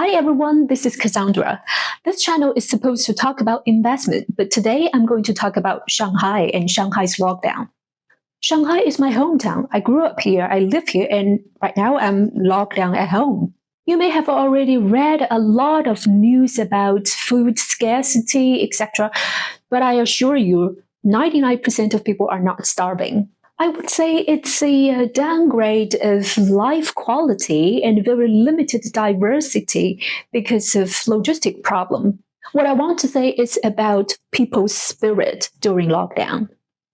Hi everyone, this is Cassandra. This channel is supposed to talk about investment, but today I'm going to talk about Shanghai and Shanghai's lockdown. Shanghai is my hometown. I grew up here, I live here, and right now I'm locked down at home. You may have already read a lot of news about food scarcity, etc., but I assure you, 99% of people are not starving. I would say it's a downgrade of life quality and very limited diversity because of logistic problem. What I want to say is about people's spirit during lockdown.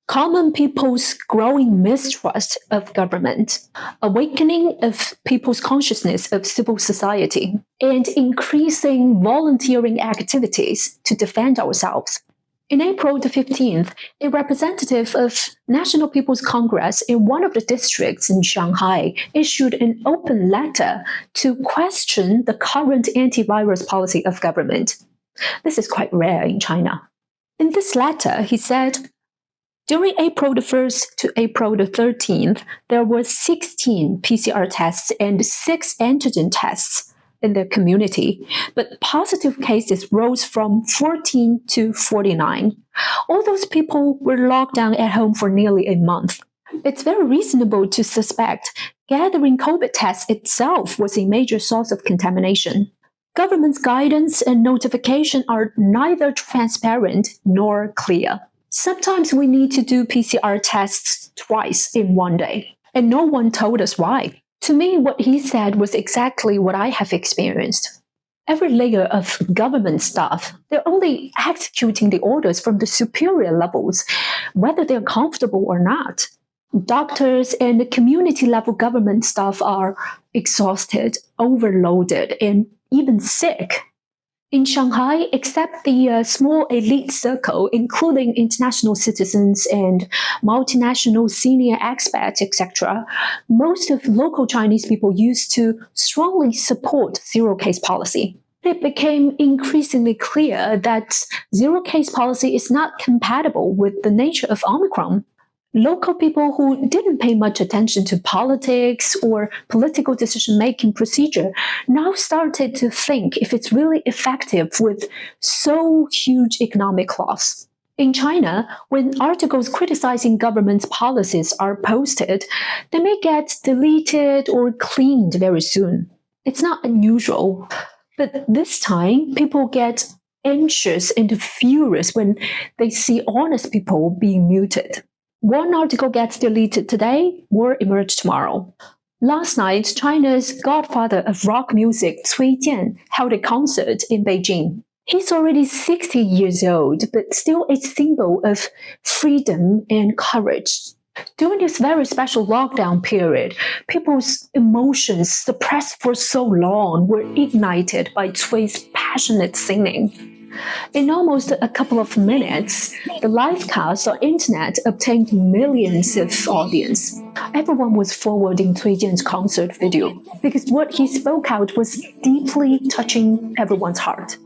Common people's growing mistrust of government, awakening of people's consciousness of civil society, and increasing volunteering activities to defend ourselves. In April the 15th, a representative of National People's Congress in one of the districts in Shanghai issued an open letter to question the current antivirus policy of government. This is quite rare in China. In this letter, he said, during April the 1st to April the 13th, there were 16 PCR tests and 6 antigen tests in the community, but positive cases rose from 14 to 49. All those people were locked down at home for nearly a month. It's very reasonable to suspect gathering COVID tests itself was a major source of contamination. Government's guidance and notification are neither transparent nor clear. Sometimes we need to do PCR tests twice in one day, and no one told us why. To me, what he said was exactly what I have experienced. Every layer of government staff, they're only executing the orders from the superior levels, whether they're comfortable or not. Doctors and the community level government staff are exhausted, overloaded, and even sick. In Shanghai, except the small elite circle, including international citizens and multinational senior expats, etc., most of local Chinese people used to strongly support zero-case policy. It became increasingly clear that zero-case policy is not compatible with the nature of Omicron. Local people who didn't pay much attention to politics or political decision-making procedure now started to think if it's really effective with so huge economic loss. In China, when articles criticizing government's policies are posted, they may get deleted or cleaned very soon. It's not unusual, but this time people get anxious and furious when they see honest people being muted. One article gets deleted today, more emerge tomorrow. Last night, China's godfather of rock music, Cui Jian, held a concert in Beijing. He's already 60 years old, but still a symbol of freedom and courage. During this very special lockdown period, people's emotions suppressed for so long were ignited by Cui's passionate singing. In almost a couple of minutes, the live cast on internet obtained millions of audience. Everyone was forwarding Cui Jian's concert video because what he spoke out was deeply touching everyone's heart.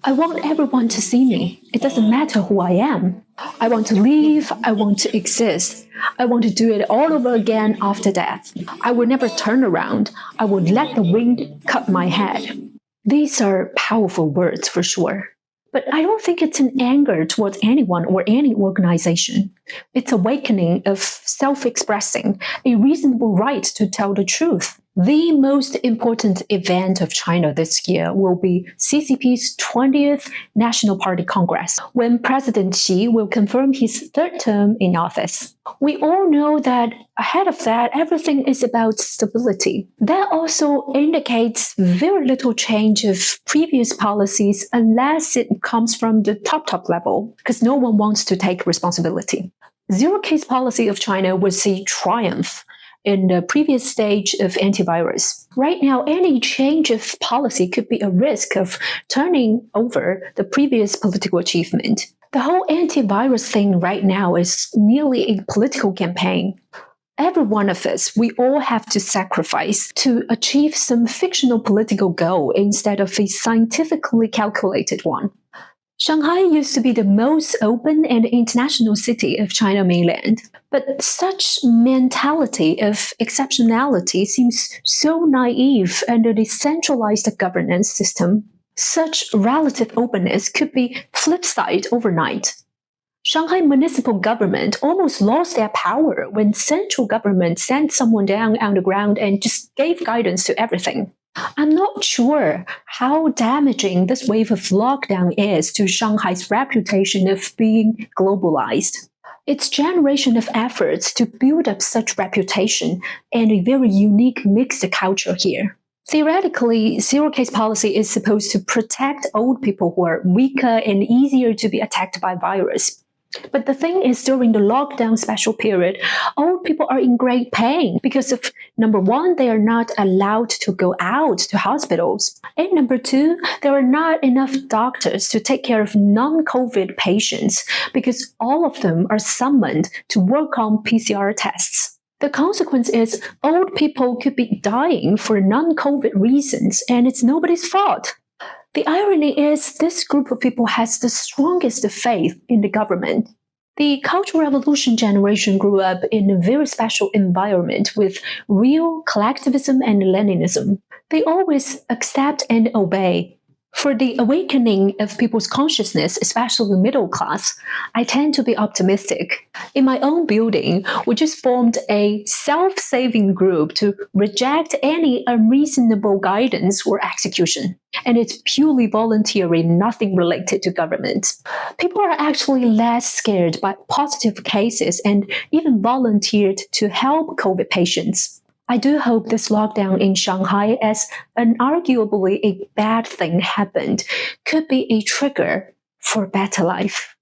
I want everyone to see me. It doesn't matter who I am. I want to live. I want to exist. I want to do it all over again after death. I will never turn around. I will let the wind cut my head. These are powerful words for sure, but I don't think it's an anger towards anyone or any organization. It's awakening of self-expressing, a reasonable right to tell the truth. The most important event of China this year will be CCP's 20th National Party Congress, when President Xi will confirm his third term in office. We all know that ahead of that, everything is about stability. That also indicates very little change of previous policies unless it comes from the top level, because no one wants to take responsibility. Zero-case policy of China was a triumph in the previous stage of antivirus. Right now, any change of policy could be a risk of turning over the previous political achievement. The whole antivirus thing right now is merely a political campaign. Every one of us, we all have to sacrifice to achieve some fictional political goal instead of a scientifically calculated one. Shanghai used to be the most open and international city of China mainland, but such mentality of exceptionality seems so naive under the centralized governance system. Such relative openness could be flip-side overnight. Shanghai municipal government almost lost their power when central government sent someone down on the ground and just gave guidance to everything. I'm not sure how damaging this wave of lockdown is to Shanghai's reputation of being globalized. Its generation of efforts to build up such reputation and a very unique mixed culture here. Theoretically, zero case policy is supposed to protect old people who are weaker and easier to be attacked by virus. But the thing is, during the lockdown special period, old people are in great pain because of number one, they are not allowed to go out to hospitals. And number two, there are not enough doctors to take care of non-COVID patients because all of them are summoned to work on PCR tests. The consequence is old people could be dying for non-COVID reasons, and it's nobody's fault. The irony is this group of people has the strongest faith in the government. The Cultural Revolution generation grew up in a very special environment with real collectivism and Leninism. They always accept and obey. For the awakening of people's consciousness, especially the middle class, I tend to be optimistic. In my own building, we just formed a self-saving group to reject any unreasonable guidance or execution. And it's purely voluntary, nothing related to government. People are actually less scared by positive cases and even volunteered to help COVID patients. I do hope this lockdown in Shanghai, as unarguably a bad thing happened, could be a trigger for a better life.